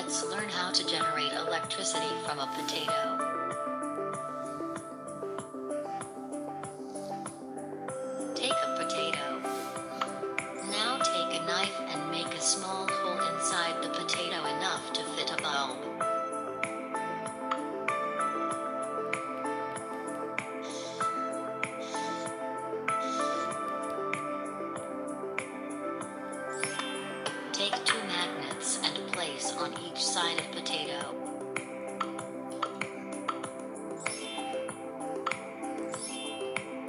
Let's learn how to generate electricity from a potato. Take a potato. Now take a knife and make a small hole inside the potato enough to fit a bulb. Take 2 magnets and place on each side of potato.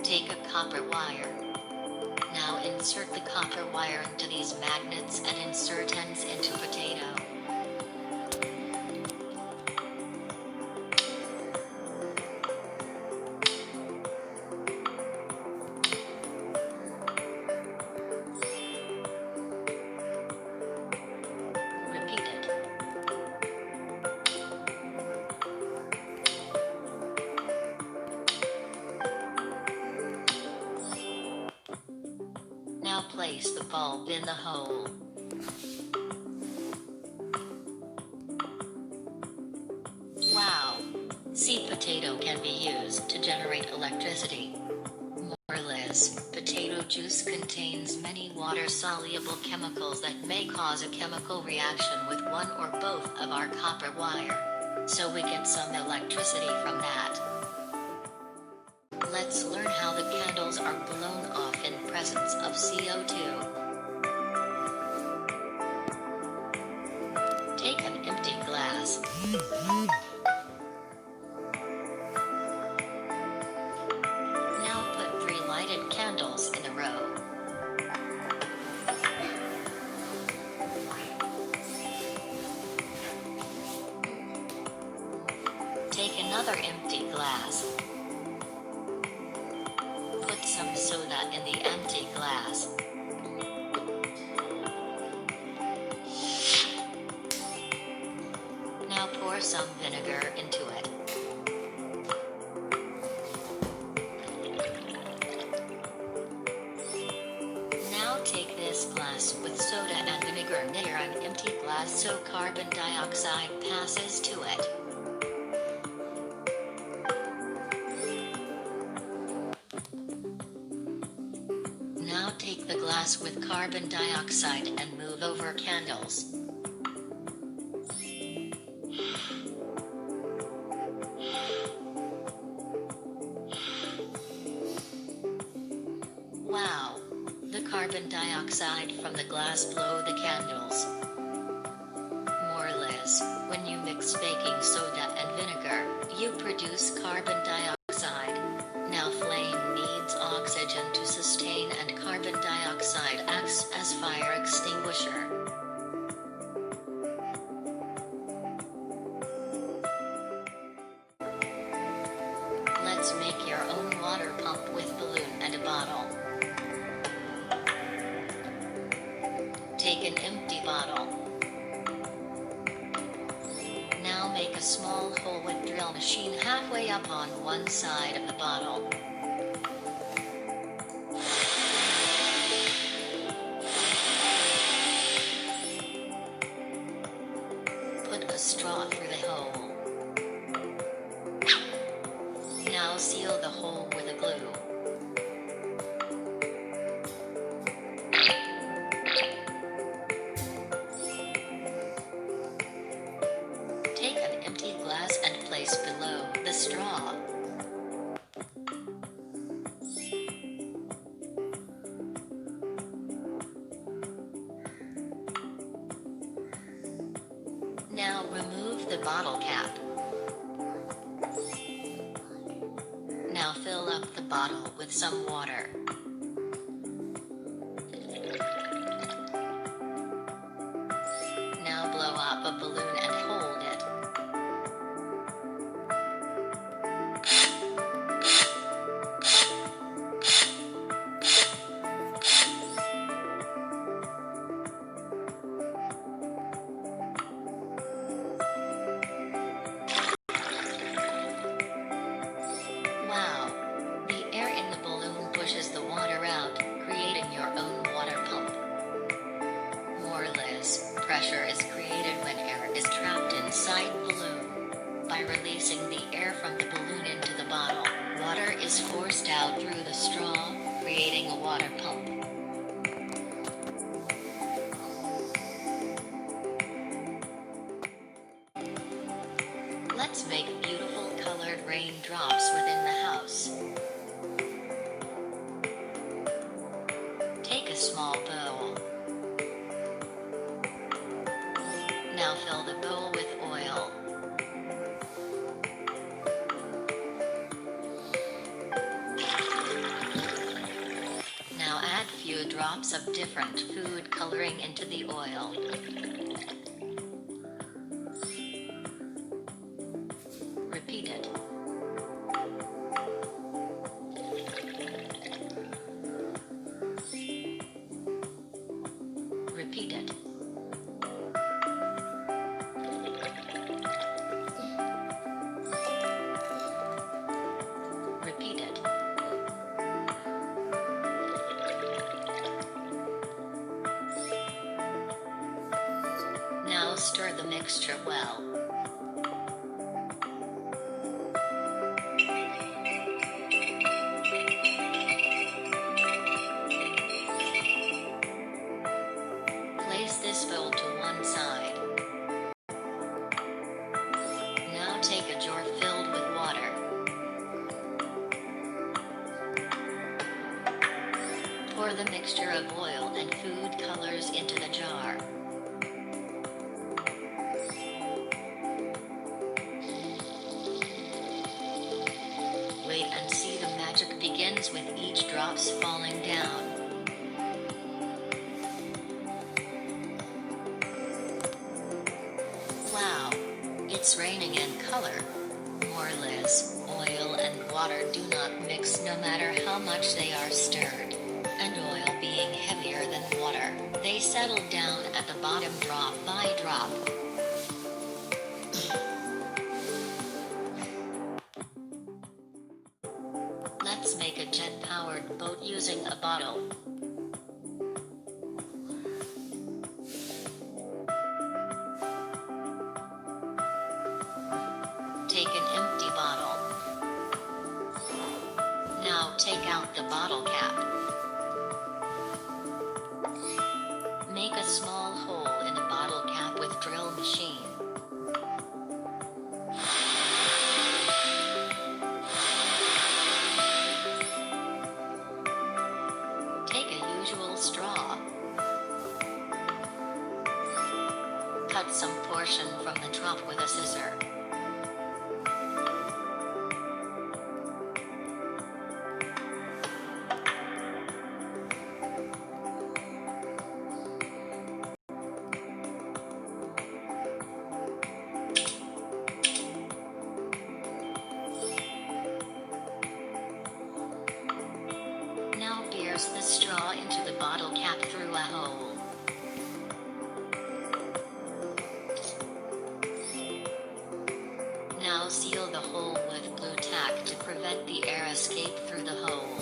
Take a copper wire. Now insert the copper wire into these magnets and insert ends into potato. Repeat it. Now place the bulb in the hole. Wow! Seed potato can be used to generate electricity. Potato juice contains many water-soluble chemicals that may cause a chemical reaction with one or both of our copper wire. So we get some electricity from that. Let's learn how the candles are blown off in presence of CO2. Take an empty glass. Now put 3 lighted candles in a row. Take another empty glass. Put some soda in the empty glass. Now pour some vinegar into it. Now take this glass with soda and vinegar near an empty glass so carbon dioxide passes to it. Now take the glass with carbon dioxide and move over candles. Wow! The carbon dioxide from the glass blow the candles. More or less, when you mix baking soda and vinegar, you produce carbon dioxide. Now flame needs oxygen to sustain and carbon dioxide acts as fire extinguisher. Let's make your own water pump with balloon and a bottle. Take an empty bottle. Now make a small hole with drill machine halfway up on one side of the bottle. Put a straw through the hole. Now seal the hole with a glue. Take an empty glass and place below the straw. Now remove the bottle cap. Now fill up the bottle with some water. Now blow up a balloon and hold it. Wow! The air in the balloon pushes the water out, creating your own water pump. More or less, pressure is created when air is Let's make beautiful colored raindrops within the house. Take a small bowl. Now fill the bowl with oil. Now add few drops of different food coloring into the oil. Repeat it. Repeat it. Repeat it. Now stir the mixture well. Place this bowl to one side. Now take a jar filled with water. Pour the mixture of oil and food colors into the jar. Wait and see the magic begins with each drops falling down. Wow! It's raining in color. More Liz, oil and water do not mix no matter how much they are stirred. And oil being heavier than water, they settle down at the bottom drop by drop. Let's make a jet-powered boat using a bottle. Take an empty bottle. Now take out the bottle cap. Make a small hole in the bottle cap with drill machine. Take a usual straw. Cut some portion from the drop with a scissor. Now pierce the straw into the bottle cap through a hole. Now seal the hole with glue tack to prevent the air escape through the hole.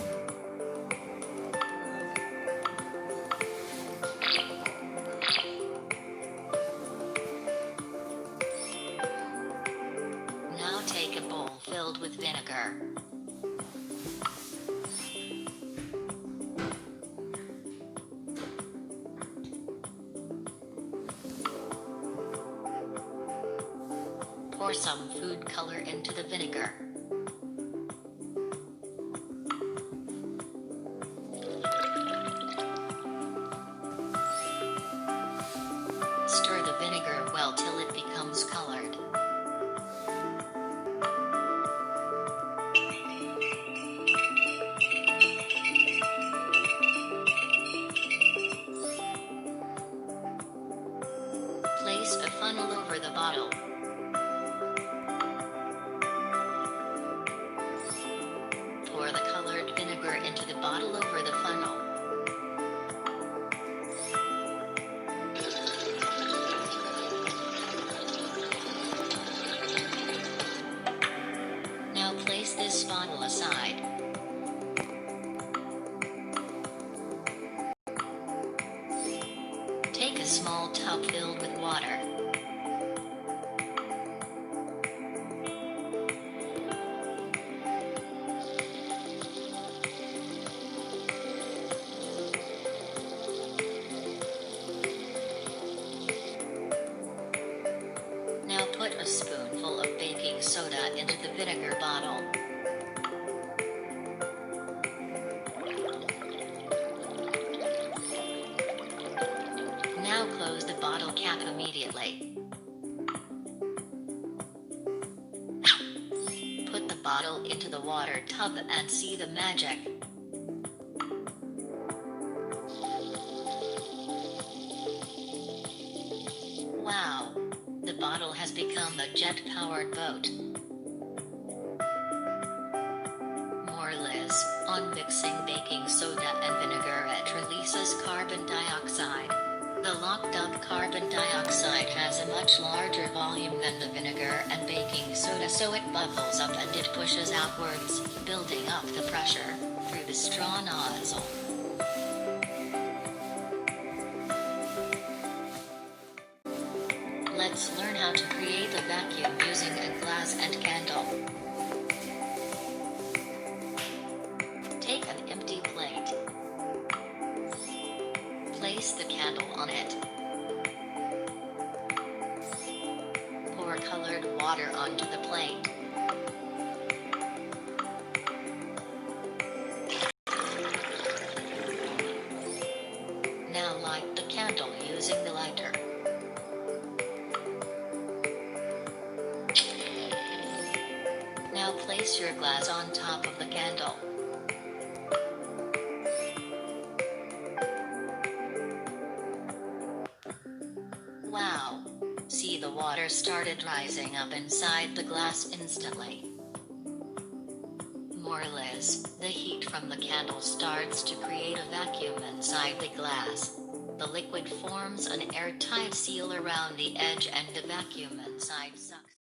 Now take a bowl filled with vinegar. Pour some food color into the vinegar. Stir the vinegar well till it becomes colored. Place a funnel over the bottle. Pour the colored vinegar into the bottle over the funnel. Now place this bottle aside. Take a small tub filled with water. Now put a spoonful of baking soda close the bottle cap immediately. Put the bottle into the water tub and see the magic. Wow! The bottle has become a jet-powered boat. More Liz, on mixing baking soda and vinegar it releases carbon dioxide. The locked-up carbon dioxide has a much larger volume than the vinegar and baking soda, so it bubbles up and it pushes outwards, building up the pressure through the straw nozzle. Let's learn how to create a vacuum using a glass and candle. Take an empty plate. Place the candle on it. Pour colored water onto the plate. Now light the candle using the lighter. Now place your glass on top of the candle. Wow! See, the water started rising up inside the glass instantly. More Liz, the heat from the candle starts to create a vacuum inside the glass. The liquid forms an airtight seal around the edge and the vacuum inside sucks.